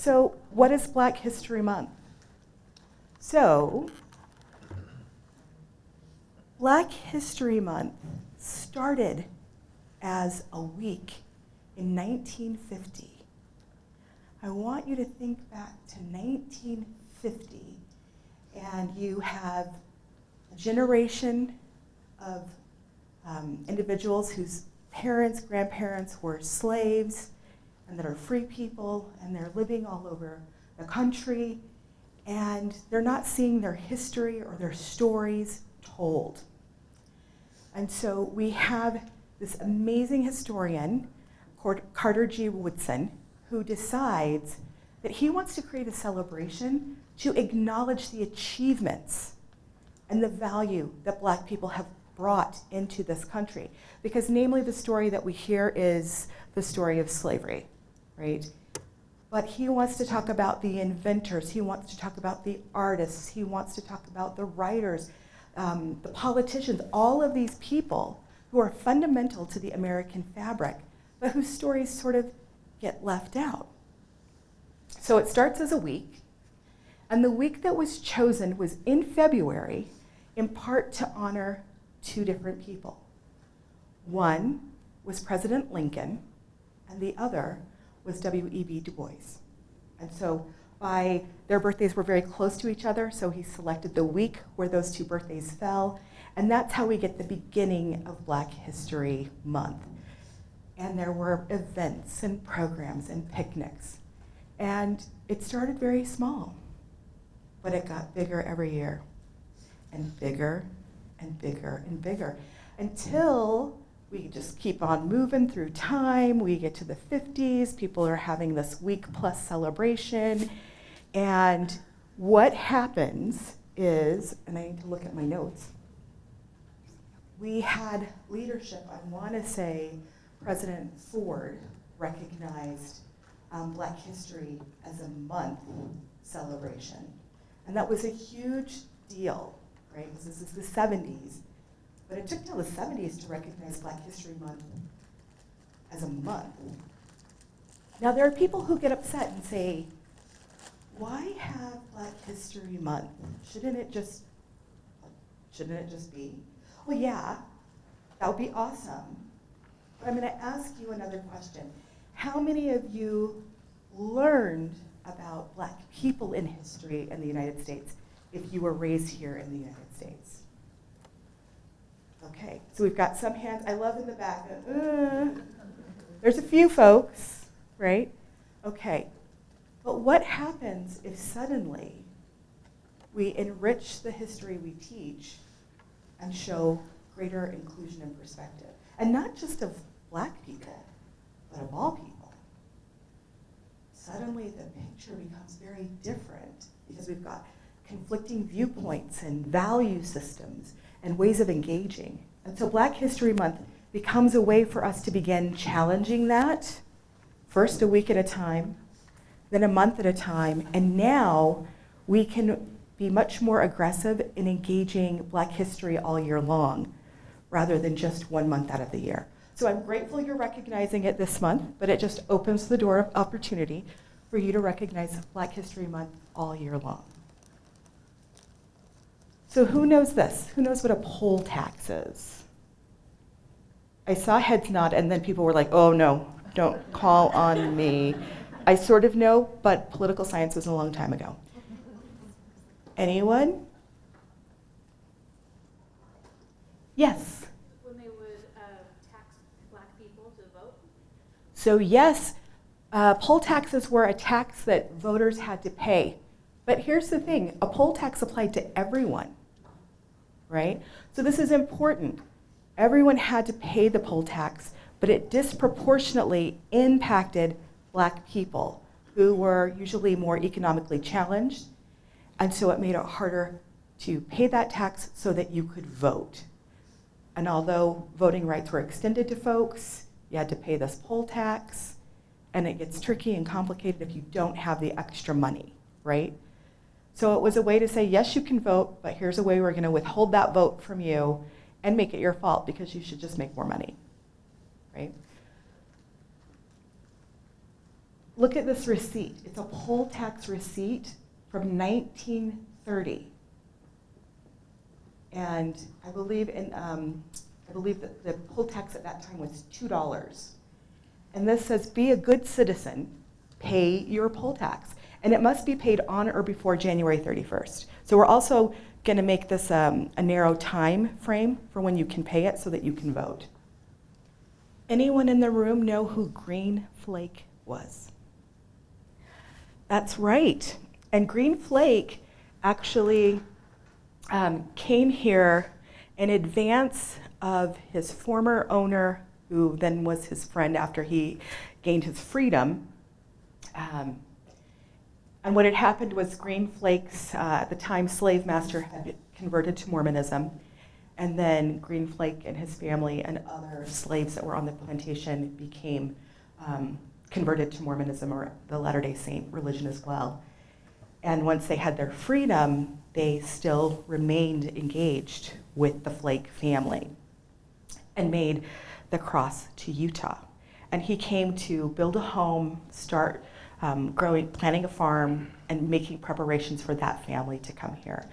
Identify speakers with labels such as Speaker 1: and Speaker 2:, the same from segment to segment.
Speaker 1: So what is Black History Month? So Black History Month started as a week in 1950. I want you to think back to 1950, and you have a generation of individuals whose parents, grandparents were slaves, and that are free people, and they're living all over the country, and they're not seeing their history or their stories told. And so we have this amazing historian, Carter G. Woodson, who decides that he wants to create a celebration to acknowledge the achievements and the value that Black people have brought into this country. Because namely the story that we hear is the story of slavery, right? But he wants to talk about the inventors, he wants to talk about the artists, he wants to talk about the writers, the politicians, all of these people who are fundamental to the American fabric, but whose stories sort of get left out. So it starts as a week, and the week that was chosen was in February, in part to honor two different people. One was President Lincoln, and the other was W.E.B. Du Bois. And so their birthdays were very close to each other, so he selected the week where those two birthdays fell, and that's how we get the beginning of Black History Month. And there were events and programs and picnics. And it started very small, but it got bigger every year, and bigger and bigger and bigger, until we just keep on moving through time. We get to the 50s, people are having this week plus celebration, and what happens is, and I need to look at my notes, we had leadership. I want to say President Ford recognized Black History as a month celebration, and that was a huge deal, right? Because this is the 70s. But it took till the 70s to recognize Black History Month as a month. Now there are people who get upset and say, why have Black History Month? Shouldn't it just be? Well, yeah, that would be awesome. But I'm gonna ask you another question. How many of you learned about Black people in history in the United States if you were raised here in the United States? Okay, so we've got some hands. I love in the back. There's a few folks, right? Okay, but what happens if suddenly we enrich the history we teach and show greater inclusion and perspective? And not just of Black people, but of all people. Suddenly the picture becomes very different because we've got conflicting viewpoints and value systems and ways of engaging. And so Black History Month becomes a way for us to begin challenging that, first a week at a time, then a month at a time, and now we can be much more aggressive in engaging Black history all year long, rather than just 1 month out of the year. So I'm grateful you're recognizing it this month, but it just opens the door of opportunity for you to recognize Black History Month all year long. So who knows this? Who knows what a poll tax is? I saw heads nod, and then people were like, oh no, don't call on me. I sort of know, but political science was a long time ago. Anyone? Yes?
Speaker 2: When they would tax Black people to vote?
Speaker 1: So yes, poll taxes were a tax that voters had to pay. But here's the thing, a poll tax applied to everyone, right? So this is important. Everyone had to pay the poll tax, but it disproportionately impacted Black people who were usually more economically challenged, and so it made it harder to pay that tax so that you could vote. And although voting rights were extended to folks, you had to pay this poll tax, and it gets tricky and complicated if you don't have the extra money, right? So it was a way to say, yes, you can vote, but here's a way we're gonna withhold that vote from you and make it your fault because you should just make more money, right? look at this receipt. It's a poll tax receipt from 1930. And I believe that the poll tax at that time was $2. And this says, be a good citizen, pay your poll tax. And it must be paid on or before January 31st. So we're also going to make this a narrow time frame for when you can pay it so that you can vote. Anyone in the room know who Green Flake was? That's right. And Green Flake actually came here in advance of his former owner, who then was his friend after he gained his freedom. And what had happened was Green Flake's, at the time, slave master had converted to Mormonism. And then Green Flake and his family and other slaves that were on the plantation became converted to Mormonism, or the Latter-day Saint religion as well. And once they had their freedom, they still remained engaged with the Flake family and made the cross to Utah. And he came to build a home, start planting a farm, and making preparations for that family to come here.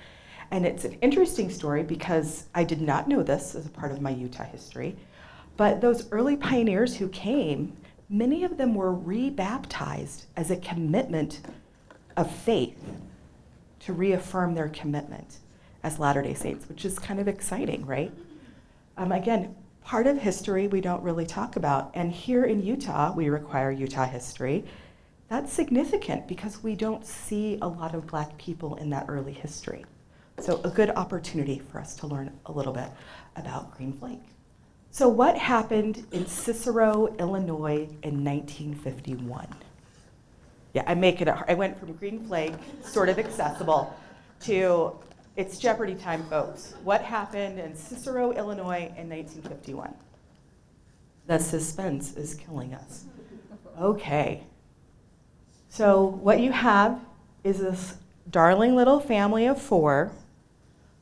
Speaker 1: And it's an interesting story because I did not know this as a part of my Utah history, but those early pioneers who came, many of them were rebaptized as a commitment of faith to reaffirm their commitment as Latter-day Saints, which is kind of exciting, right? Again, part of history we don't really talk about. And here in Utah, we require Utah history. That's significant because we don't see a lot of Black people in that early history. So a good opportunity for us to learn a little bit about Green Flake. So what happened in Cicero, Illinois in 1951? Yeah, I went from Green Flake, sort of accessible, to it's Jeopardy time, folks. What happened in Cicero, Illinois in 1951? The suspense is killing us. Okay. So what you have is this darling little family of 4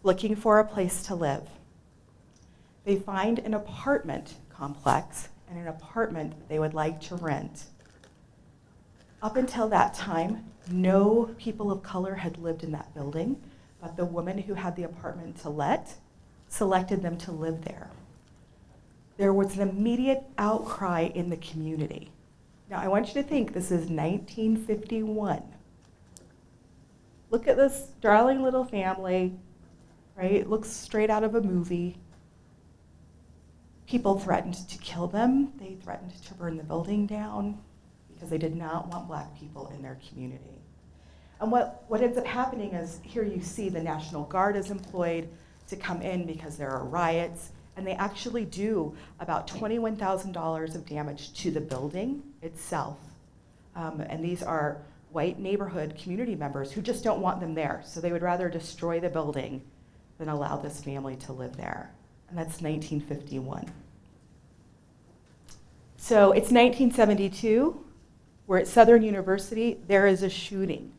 Speaker 1: looking for a place to live. They find an apartment complex and an apartment they would like to rent. Up until that time, no people of color had lived in that building, but the woman who had the apartment to let selected them to live there. There was an immediate outcry in the community. Now, I want you to think this is 1951. Look at this darling little family, right? It looks straight out of a movie. People threatened to kill them. They threatened to burn the building down because they did not want Black people in their community. And what ends up happening is here you see the National Guard is employed to come in because there are riots, and they actually do about $21,000 of damage to the building itself. And these are white neighborhood community members who just don't want them there, so they would rather destroy the building than allow this family to live there. And that's 1951. So it's 1972. We're at Southern University. There is a shooting.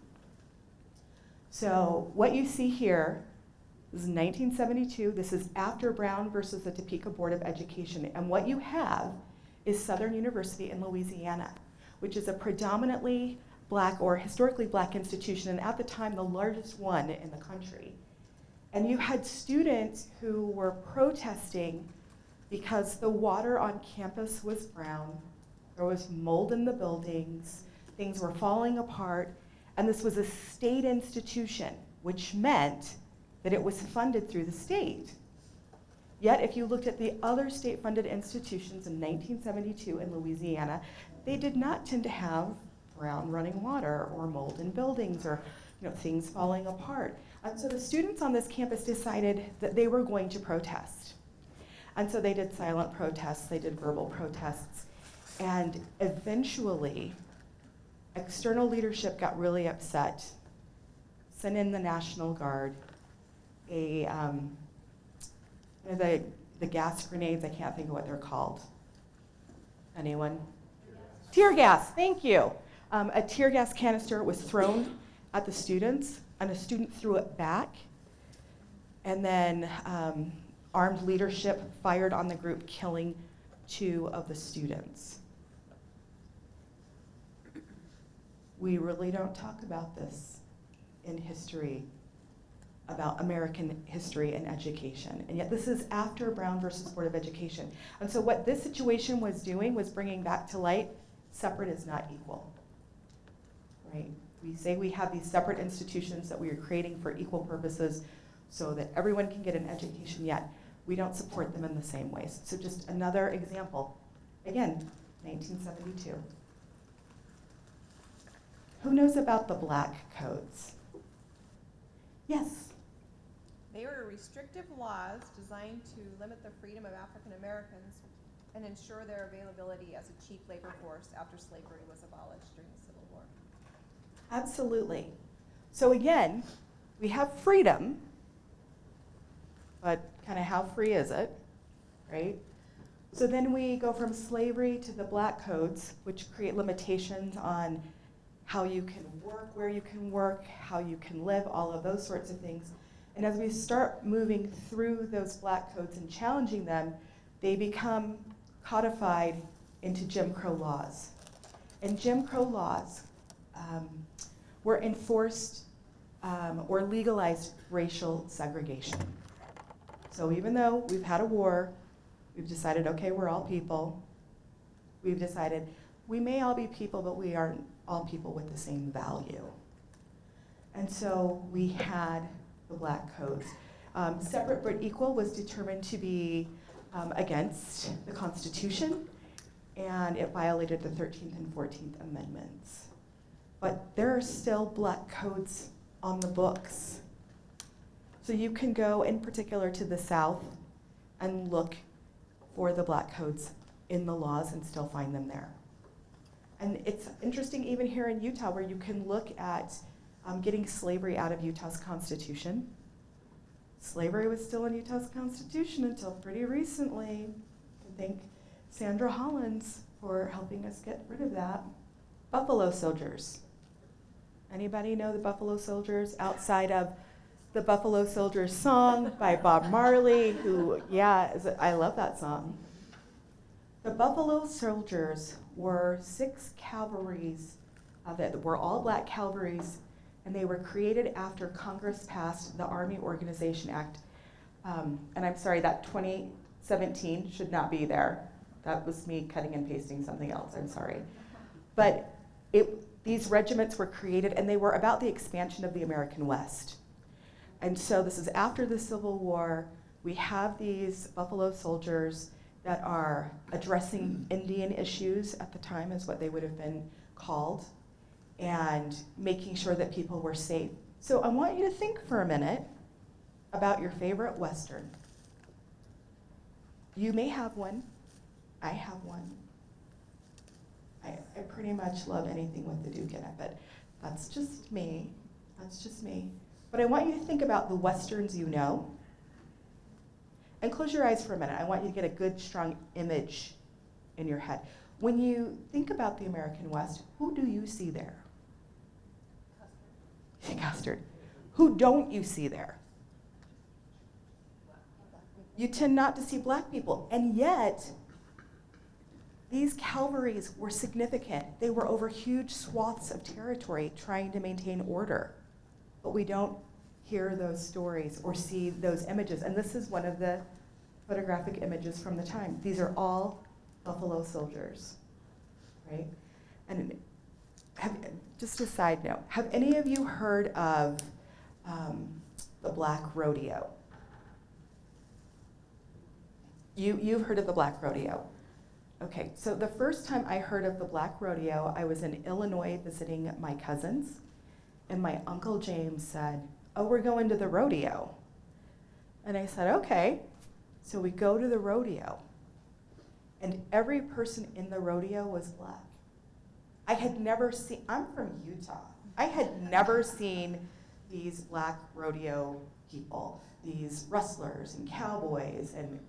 Speaker 1: So what you see here is 1972. This is after Brown versus the Topeka Board of Education. And what you have is Southern University in Louisiana, which is a predominantly Black or historically Black institution, and at the time the largest one in the country. And you had students who were protesting because the water on campus was brown, there was mold in the buildings, things were falling apart, and this was a state institution, which meant that it was funded through the state. Yet, if you looked at the other state-funded institutions in 1972 in Louisiana, they did not tend to have brown running water or mold in buildings or things falling apart. And so the students on this campus decided that they were going to protest. And so they did silent protests, they did verbal protests, and eventually external leadership got really upset, sent in the National Guard, the gas grenades, I can't think of what they're called. Anyone? Tear gas, thank you. A tear gas canister was thrown at the students, and a student threw it back. And then armed leadership fired on the group, killing 2 of the students. We really don't talk about this in history, about American history and education. And yet this is after Brown versus Board of Education. And so what this situation was doing was bringing back to light, separate is not equal, right? We say we have these separate institutions that we are creating for equal purposes so that everyone can get an education, yet we don't support them in the same ways. So just another example. Again, 1972. Who knows about the black codes? Yes.
Speaker 3: They were restrictive laws designed to limit the freedom of African Americans and ensure their availability as a cheap labor force after slavery was abolished during the Civil War.
Speaker 1: Absolutely. So again, we have freedom, but kind of how free is it, right? So then we go from slavery to the black codes, which create limitations on how you can work, where you can work, how you can live, all of those sorts of things. And as we start moving through those black codes and challenging them, they become codified into Jim Crow laws. And Jim Crow laws were enforced or legalized racial segregation. So even though we've had a war, we've decided, okay, we're all people. We've decided we may all be people, but we aren't all people with the same value. And so we had the black codes. Separate but equal was determined to be against the Constitution, and it violated the 13th and 14th Amendments. But there are still black codes on the books. So you can go in particular to the South and look for the black codes in the laws and still find them there. And it's interesting even here in Utah where you can look at getting slavery out of Utah's Constitution. Slavery was still in Utah's Constitution until pretty recently. I thank Sandra Hollins for helping us get rid of that. Buffalo Soldiers. Anybody know the Buffalo Soldiers outside of the Buffalo Soldiers song by Bob Marley, who, I love that song. The Buffalo Soldiers were 6 cavalries that were all black cavalries, and they were created after Congress passed the Army Organization Act. And I'm sorry, that 2017 should not be there. That was me cutting and pasting something else, I'm sorry. But these regiments were created, and they were about the expansion of the American West. And so this is after the Civil War. We have these Buffalo Soldiers that are addressing Indian issues at the time, is what they would have been called, and making sure that people were safe. So I want you to think for a minute about your favorite Western. You may have one. I have one. I pretty much love anything with the Duke in it, but that's just me. That's just me. But I want you to think about the Westerns you know. And close your eyes for a minute. I want you to get a good, strong image in your head. When you think about the American West, who do you see there? Custard. Who don't you see there? You tend not to see black people. And yet, these cavalries were significant. They were over huge swaths of territory trying to maintain order. But we don't hear those stories or see those images. And this is one of the photographic images from the time. These are all Buffalo Soldiers, right? And just a side note, have any of you heard of the Black Rodeo? You've heard of the Black Rodeo. Okay, so the first time I heard of the Black Rodeo, I was in Illinois visiting my cousins, and my Uncle James said, "Oh, we're going to the rodeo." And I said, okay. So we go to the rodeo, and every person in the rodeo was black. I had never seen, I'm from Utah. I had never seen these black rodeo people, these rustlers and cowboys, and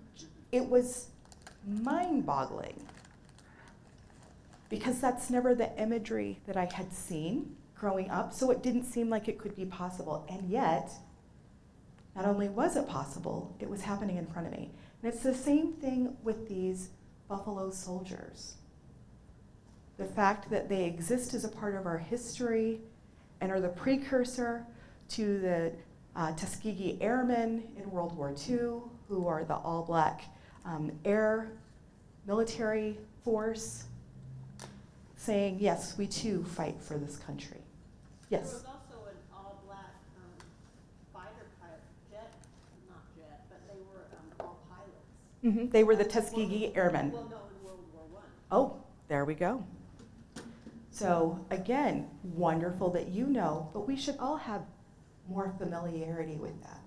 Speaker 1: it was mind-boggling because that's never the imagery that I had seen growing up, so it didn't seem like it could be possible. And yet, not only was it possible, it was happening in front of me. And it's the same thing with these Buffalo Soldiers. the fact that they exist as a part of our history and are the precursor to the Tuskegee Airmen in World War II, who are the all-black air military force, saying, yes, we too fight for this country.
Speaker 4: There
Speaker 1: Yes?
Speaker 4: was also an all-black fighter pilot, not jet, but they were all pilots.
Speaker 1: They were the Tuskegee Airmen.
Speaker 4: Well, no, in World War I.
Speaker 1: Oh, there we go. So again, wonderful that you know, but we should all have more familiarity with that,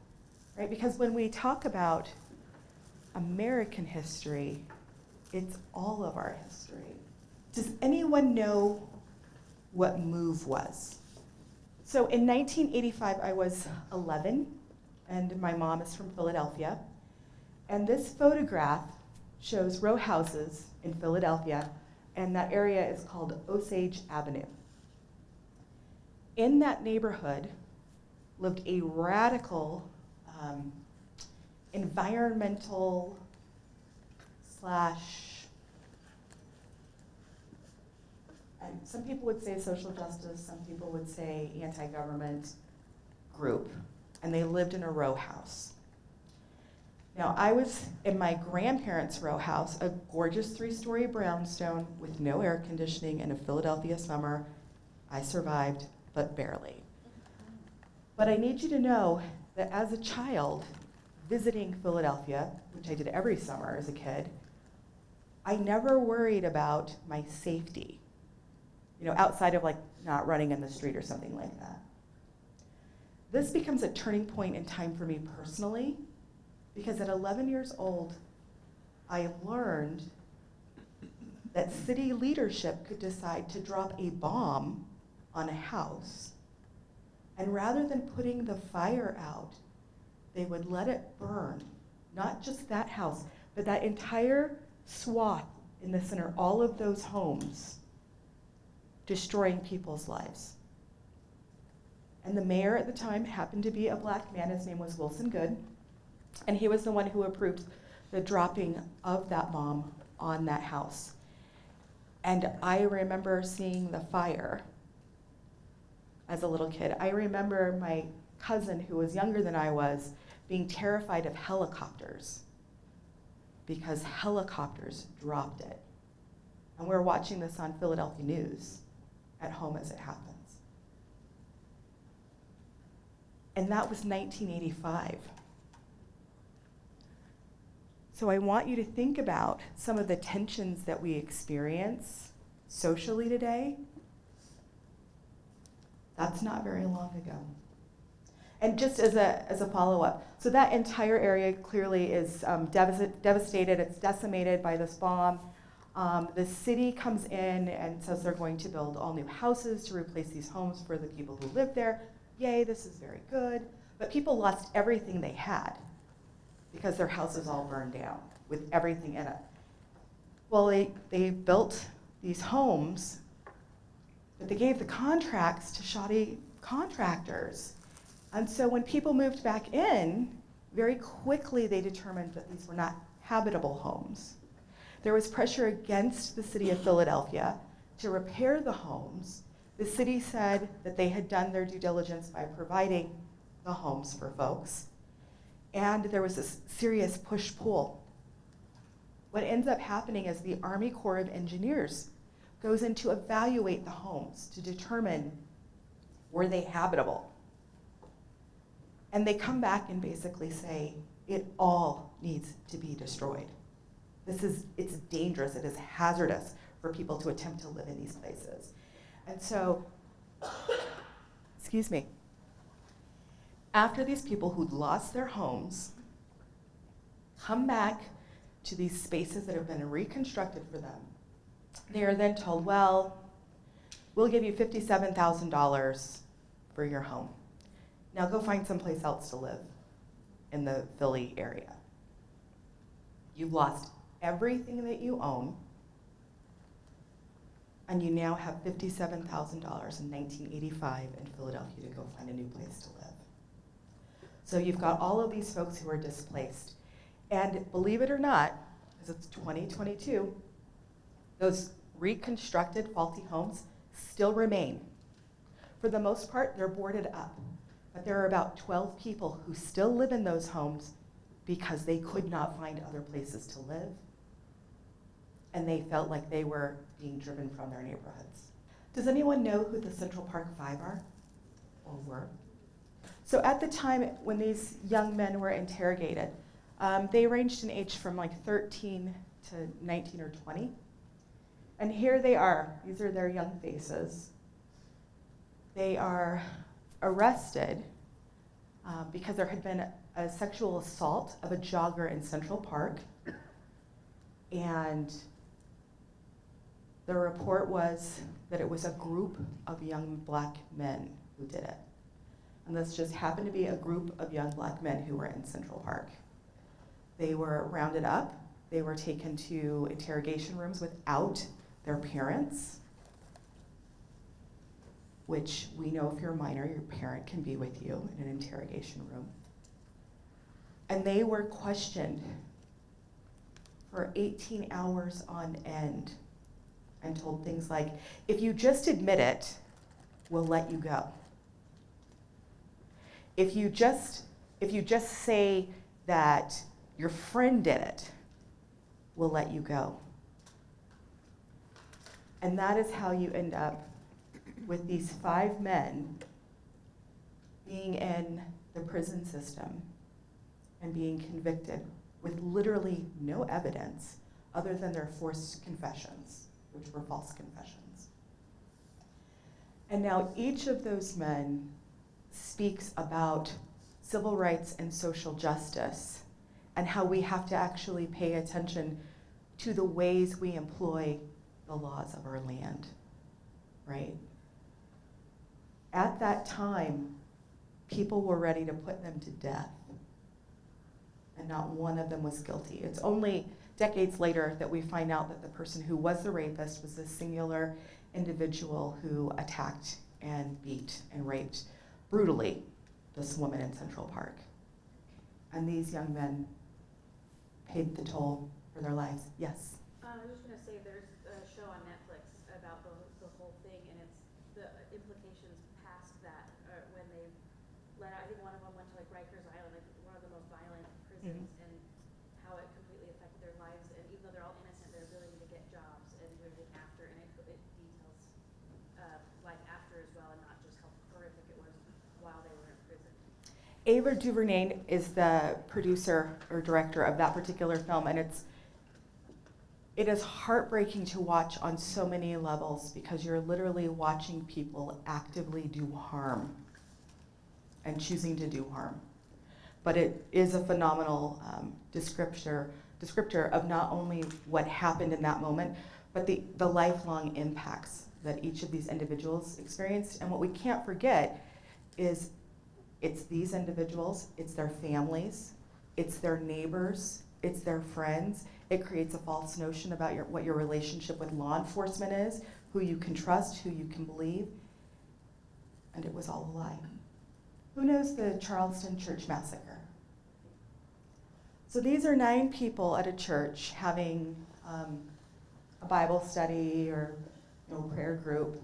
Speaker 1: right? Because when we talk about American history, it's all of our history. Does anyone know what MOVE was? So in 1985, I was 11, and my mom is from Philadelphia. And this photograph shows row houses in Philadelphia, and that area is called Osage Avenue. In that neighborhood lived a radical environmental slash, and some people would say social justice, some people would say anti-government group, and they lived in a row house. Now, I was in my grandparents' row house, a gorgeous 3-story brownstone with no air conditioning in a Philadelphia summer. I survived, but barely. But I need you to know that as a child visiting Philadelphia, which I did every summer as a kid, I never worried about my safety, outside of like not running in the street or something like that. This becomes a turning point in time for me personally, because at 11 years old, I learned that city leadership could decide to drop a bomb on a house, and rather than putting the fire out, they would let it burn, not just that house, but that entire swath in the center, all of those homes, destroying people's lives. And the mayor at the time happened to be a black man. His name was Wilson Good. And he was the one who approved the dropping of that bomb on that house. And I remember seeing the fire as a little kid. I remember my cousin, who was younger than I was, being terrified of helicopters because helicopters dropped it. And we're watching this on Philadelphia News at home as it happens. And that was 1985. So I want you to think about some of the tensions that we experience socially today. That's not very long ago. And just as a follow-up, so that entire area clearly is devastated. It's decimated by this bomb. The city comes in and says they're going to build all new houses to replace these homes for the people who live there. Yay, this is very good. But people lost everything they had because their houses all burned down with everything in it. Well, they built these homes, but they gave the contracts to shoddy contractors. And so when people moved back in, very quickly they determined that these were not habitable homes. There was pressure against the city of Philadelphia to repair the homes. The city said that they had done their due diligence by providing the homes for folks. And there was this serious push-pull. What ends up happening is the Army Corps of Engineers goes in to evaluate the homes to determine were they habitable. And they come back and basically say, it all needs to be destroyed. It's dangerous, it is hazardous for people to attempt to live in these places. And so, excuse me, after these people who'd lost their homes come back to these spaces that have been reconstructed for them, they are then told, well, we'll give you $57,000 for your home. Now go find someplace else to live in the Philly area. You've lost everything that you own, and you now have $57,000 in 1985 in Philadelphia to go find a new place to live. So you've got all of these folks who are displaced. And believe it or not, because it's 2022, those reconstructed faulty homes still remain. For the most part, they're boarded up, but there are about 12 people who still live in those homes because they could not find other places to live, and they felt like they were being driven from their neighborhoods. Does anyone know who the Central Park Five are, or were? So at the time when these young men were interrogated, they ranged in age from like 13 to 19 or 20. And here they are. These are their young faces. They are arrested because there had been a sexual assault of a jogger in Central Park. And the report was that it was a group of young black men who did it. And this just happened to be a group of young black men who were in Central Park. They were rounded up. They were taken to interrogation rooms without their parents, which we know if you're a minor, your parent can be with you in an interrogation room. And they were questioned for 18 hours on end and told things like, if you just admit it, we'll let you go. If you just say that your friend did it, we'll let you go. And that is how you end up with these 5 men being in the prison system and being convicted with literally no evidence other than their forced confessions, which were false confessions. And now each of those men speaks about civil rights and social justice and how we have to actually pay attention to the ways we employ the laws of our land, right? At that time, people were ready to put them to death, and not one of them was guilty. It's only decades later that we find out that the person who was the rapist was a singular individual who attacked and beat and raped brutally this woman in Central Park. And these young men paid the toll for their lives. Yes?
Speaker 2: I was just gonna say, there's a show on Netflix about the whole thing, and it's the implications past that, when they let out, I think one of them went to like Rikers Island, like one of the most violent prisons, and how it completely affected their lives, and even though they're all innocent, their ability to get jobs and everything after, and it details life after as well, and not just how horrific it was while they were in prison.
Speaker 1: Ava DuVernay is the producer or director of that particular film, and it is heartbreaking to watch on so many levels because you're literally watching people actively do harm and choosing to do harm. But it is a phenomenal descriptor of not only what happened in that moment, but the lifelong impacts that each of these individuals experienced. And what we can't forget is it's these individuals, it's their families, it's their neighbors, it's their friends. It creates a false notion about what your relationship with law enforcement is, who you can trust, who you can believe. And it was all a lie. Who knows the Charleston church massacre? So these are 9 people at a church having a Bible study or prayer group.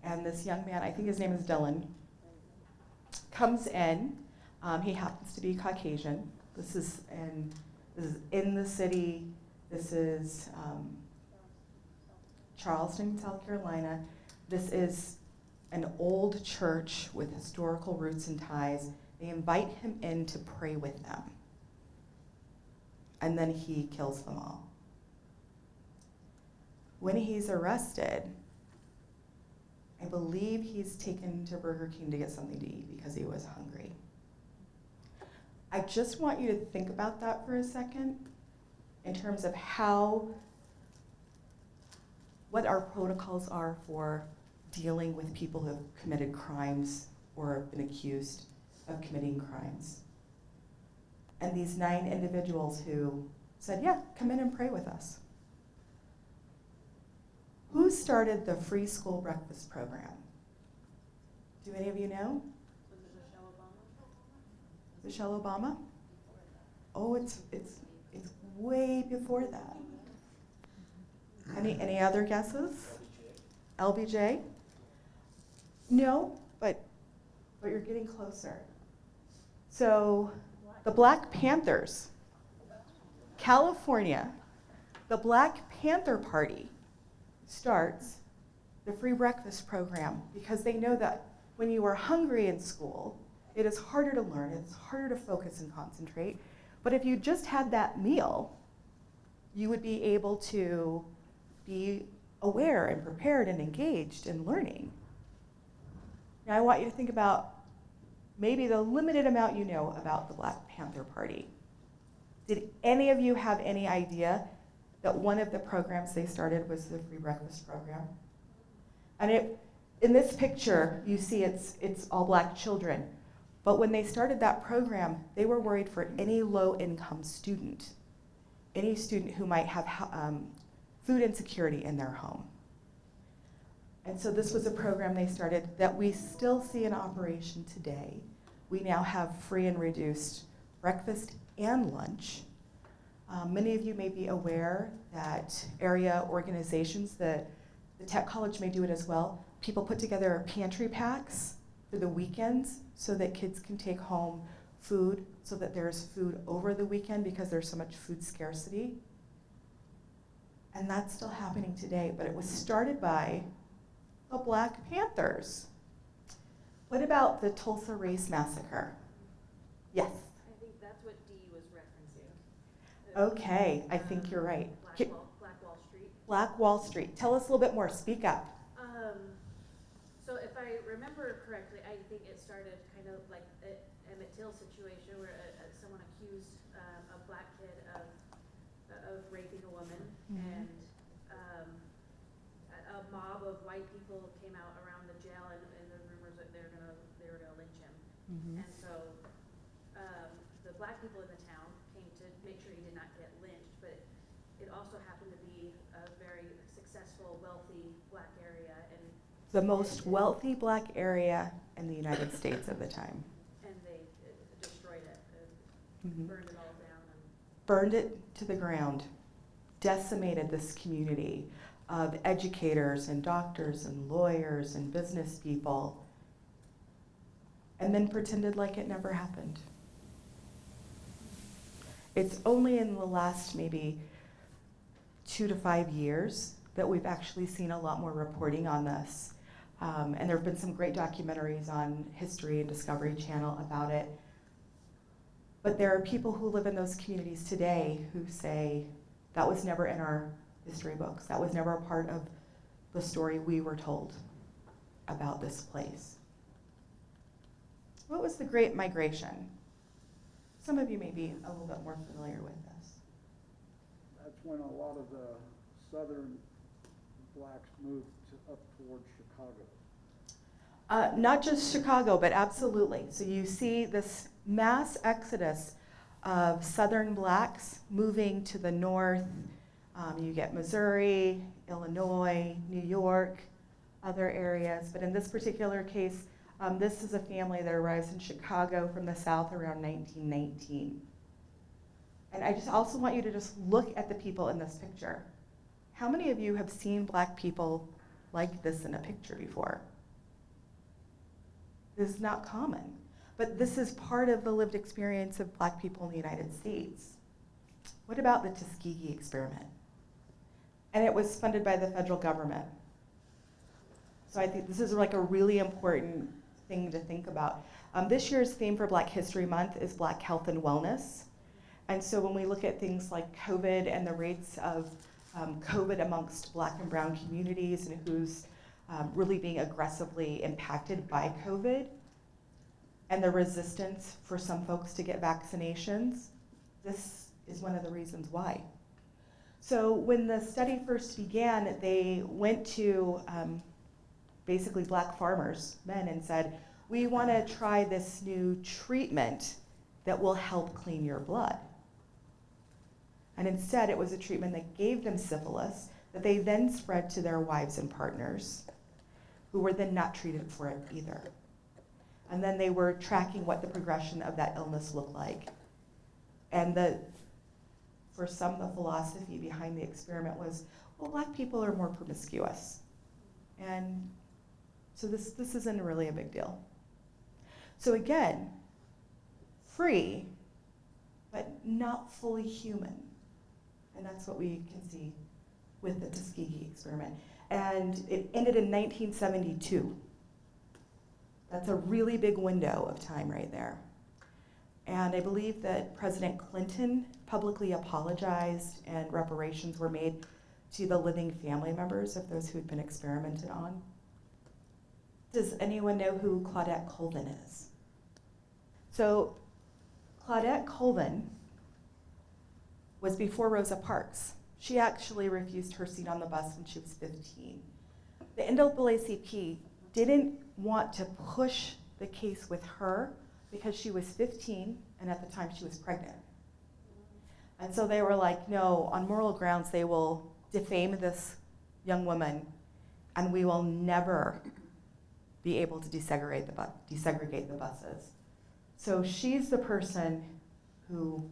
Speaker 1: And this young man, I think his name is Dylan, comes in. He happens to be Caucasian. This is in the city. This is Charleston, South Carolina. This is an old church with historical roots and ties. They invite him in to pray with them. And then he kills them all. When he's arrested, I believe he's taken to Burger King to get something to eat because he was hungry. I just want you to think about that for a second in terms of what our protocols are for dealing with people who have committed crimes or have been accused of committing crimes. And these 9 individuals who said, yeah, come in and pray with us. Who started the free school breakfast program? Do any of you know?
Speaker 4: Was it Michelle Obama?
Speaker 1: Michelle Obama? Oh, it's way before that. Any other guesses? LBJ? No, but you're getting closer. So the Black Panthers, California, the Black Panther Party starts the free breakfast program because they know that when you are hungry in school, it is harder to learn, it's harder to focus and concentrate. But if you just had that meal, you would be able to be aware and prepared and engaged in learning. Now I want you to think about maybe the limited amount you know about the Black Panther Party. Did any of you have any idea that one of the programs they started was the free breakfast program? And in this picture, you see it's all Black children. But when they started that program, they were worried for any low-income student, any student who might have food insecurity in their home. And so this was a program they started that we still see in operation today. We now have free and reduced breakfast and lunch. Many of you may be aware that area organizations, the Tech College may do it as well. People put together pantry packs for the weekends so that kids can take home food, so that there's food over the weekend because there's so much food scarcity. And that's still happening today, but it was started by the Black Panthers. What about the Tulsa Race Massacre? Yes.
Speaker 2: I think that's what Dee was referencing.
Speaker 1: Okay, I think you're right.
Speaker 2: Black Wall Street.
Speaker 1: Black Wall Street. Tell us a little bit more. Speak up.
Speaker 2: So if I remember correctly, I think it started kind of like an Emmett Till situation where someone accused a black kid of raping a woman, and a mob of white people came out around the jail, and the rumors that they were gonna lynch him. And so the black people in the town came to make sure he did not get lynched, but it also happened to be a very successful, wealthy black area, and
Speaker 1: The most wealthy Black area in the United States at the time.
Speaker 2: and they destroyed it, and burned it all down.
Speaker 1: Burned it to the ground, decimated this community of educators and doctors and lawyers and business people, and then pretended like it never happened. It's only in the last maybe 2 to 5 years that we've actually seen a lot more reporting on this. And there have been some great documentaries on History and Discovery Channel about it. But there are people who live in those communities today who say, that was never in our history books. That was never a part of the story we were told about this place. What was the Great Migration? Some of you may be a little bit more familiar with this.
Speaker 5: That's when a lot of the southern blacks moved up towards Chicago.
Speaker 1: Not just Chicago, but absolutely. So you see this mass exodus of southern blacks moving to the north. You get Missouri, Illinois, New York, other areas. But in this particular case, this is a family that arrives in Chicago from the south around 1919. And I just also want you to just look at the people in this picture. How many of you have seen Black people like this in a picture before? This is not common, but this is part of the lived experience of Black people in the United States. What about the Tuskegee Experiment? And it was funded by the federal government. So I think this is like a really important thing to think about. This year's theme for Black History Month is Black Health and Wellness. And so when we look at things like COVID and the rates of COVID amongst Black and brown communities and who's really being aggressively impacted by COVID, and the resistance for some folks to get vaccinations, this is one of the reasons why. So when the study first began, they went to basically Black farmers, men, and said, we want to try this new treatment that will help clean your blood. And instead, it was a treatment that gave them syphilis that they then spread to their wives and partners, who were then not treated for it either. And then they were tracking what the progression of that illness looked like. And for some, the philosophy behind the experiment was, well, black people are more promiscuous. And so this isn't really a big deal. So again, free, but not fully human. And that's what we can see with the Tuskegee Experiment. And it ended in 1972. That's a really big window of time right there. And I believe that President Clinton publicly apologized and reparations were made to the living family members of those who had been experimented on. Does anyone know who Claudette Colvin is? So Claudette Colvin was before Rosa Parks. She actually refused her seat on the bus when she was 15. The NAACP didn't want to push the case with her because she was 15 and at the time she was pregnant. And so they were like, no, on moral grounds they will defame this young woman and we will never be able to desegregate the buses. So she's the person who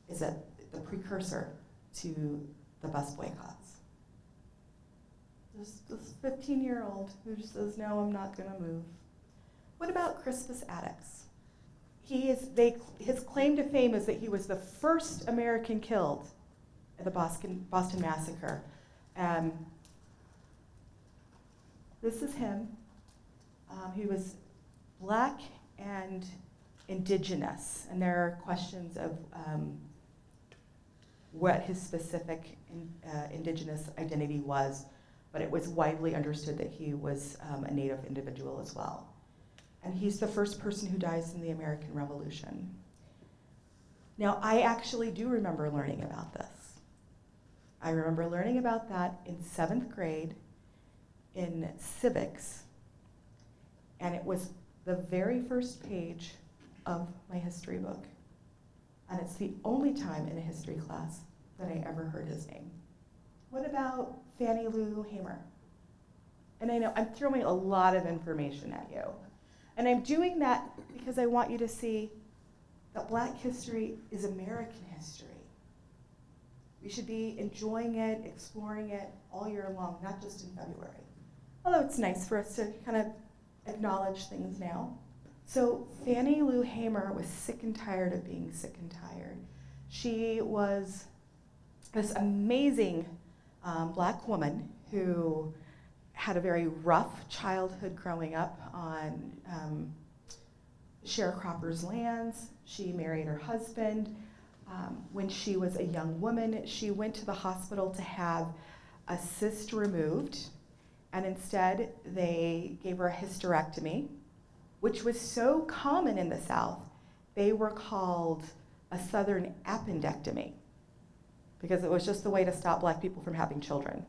Speaker 1: is the precursor to the bus boycotts. There's this 15-year-old who just says, no, I'm not gonna move. What about Crispus Attucks? His claim to fame is that he was the first American killed at the Boston Massacre. This is him. He was black and indigenous, and there are questions of what his specific indigenous identity was, but it was widely understood that he was a Native individual as well. And he's the first person who dies in the American Revolution. Now, I actually do remember learning about this. I remember learning about that in 7th grade in civics, and it was the very first page of my history book. And it's the only time in a history class that I ever heard his name. What about Fannie Lou Hamer? And I know I'm throwing a lot of information at you. And I'm doing that because I want you to see that Black history is American history. We should be enjoying it, exploring it all year long, not just in February. Although it's nice for us to kind of acknowledge things now. So Fannie Lou Hamer was sick and tired of being sick and tired. She was this amazing Black woman who had a very rough childhood growing up on sharecroppers' lands. She married her husband. When she was a young woman, she went to the hospital to have a cyst removed, and instead they gave her a hysterectomy, which was so common in the South, they were called a Southern appendectomy, because it was just the way to stop Black people from having children.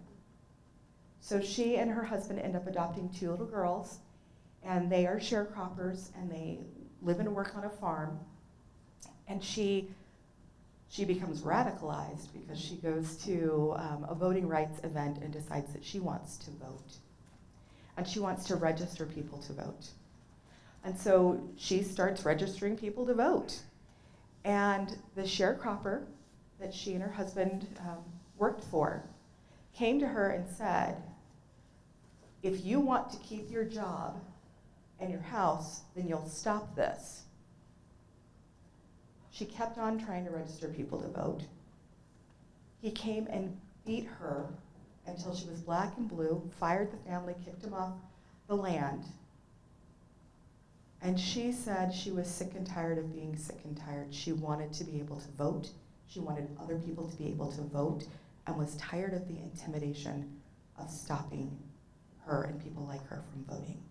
Speaker 1: So she and her husband end up adopting 2 little girls, and they are sharecroppers, and they live and work on a farm. And she becomes radicalized because she goes to a voting rights event and decides that she wants to vote. And she wants to register people to vote. And so she starts registering people to vote. And the sharecropper that she and her husband worked for came to her and said, if you want to keep your job and your house, then you'll stop this. She kept on trying to register people to vote. He came and beat her until she was black and blue, fired the family, kicked him off the land. And she said she was sick and tired of being sick and tired. She wanted to be able to vote. She wanted other people to be able to vote, and was tired of the intimidation of stopping her and people like her from voting.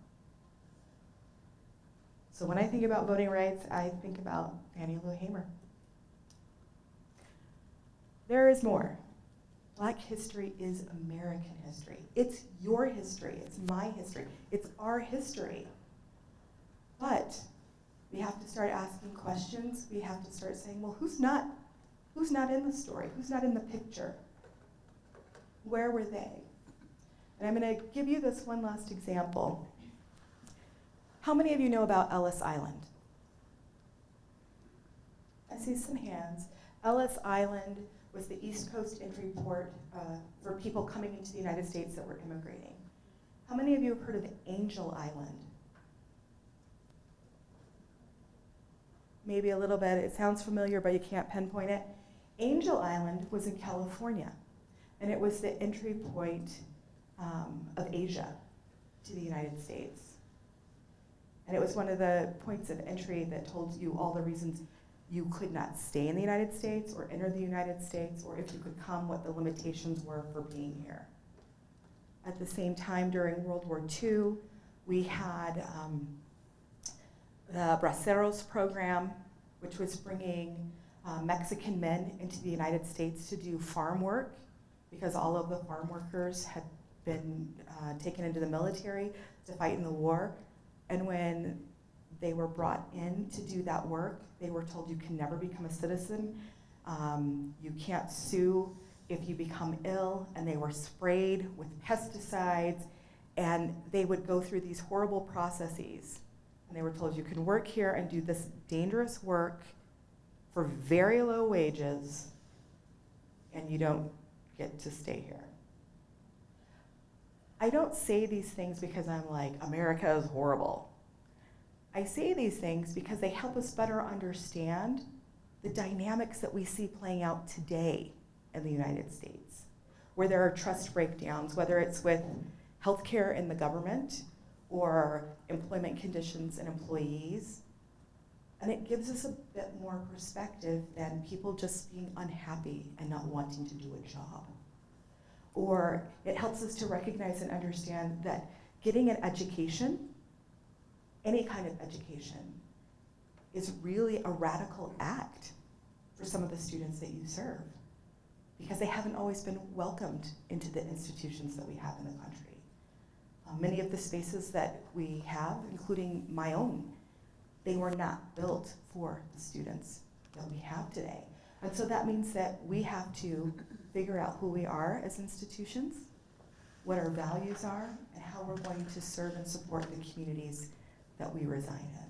Speaker 1: So when I think about voting rights, I think about Fannie Lou Hamer. There is more. Black history is American history. It's your history. It's my history. It's our history. But we have to start asking questions. We have to start saying, well, who's not in the story? Who's not in the picture? Where were they? And I'm going to give you this one last example. How many of you know about Ellis Island? I see some hands. Ellis Island was the East Coast entry port for people coming into the United States that were immigrating. How many of you have heard of Angel Island? Maybe a little bit. It sounds familiar, but you can't pinpoint it. Angel Island was in California, and it was the entry point of Asia to the United States. And it was one of the points of entry that told you all the reasons you could not stay in the United States or enter the United States, or if you could come, what the limitations were for being here. At the same time, during World War II, we had the Braceros program, which was bringing Mexican men into the United States to do farm work, because all of the farm workers had been taken into the military to fight in the war. And when they were brought in to do that work, they were told you can never become a citizen, you can't sue if you become ill, and they were sprayed with pesticides, and they would go through these horrible processes. And they were told you can work here and do this dangerous work for very low wages, and you don't get to stay here. I don't say these things because I'm like, America is horrible. I say these things because they help us better understand the dynamics that we see playing out today in the United States, where there are trust breakdowns, whether it's with healthcare in the government or employment conditions and employees. And it gives us a bit more perspective than people just being unhappy and not wanting to do a job. Or it helps us to recognize and understand that getting an education, any kind of education, is really a radical act for some of the students that you serve, because they haven't always been welcomed into the institutions that we have in the country. Many of the spaces that we have, including my own, they were not built for the students that we have today. And so that means that we have to figure out who we are as institutions, what our values are, and how we're going to serve and support the communities that we reside in.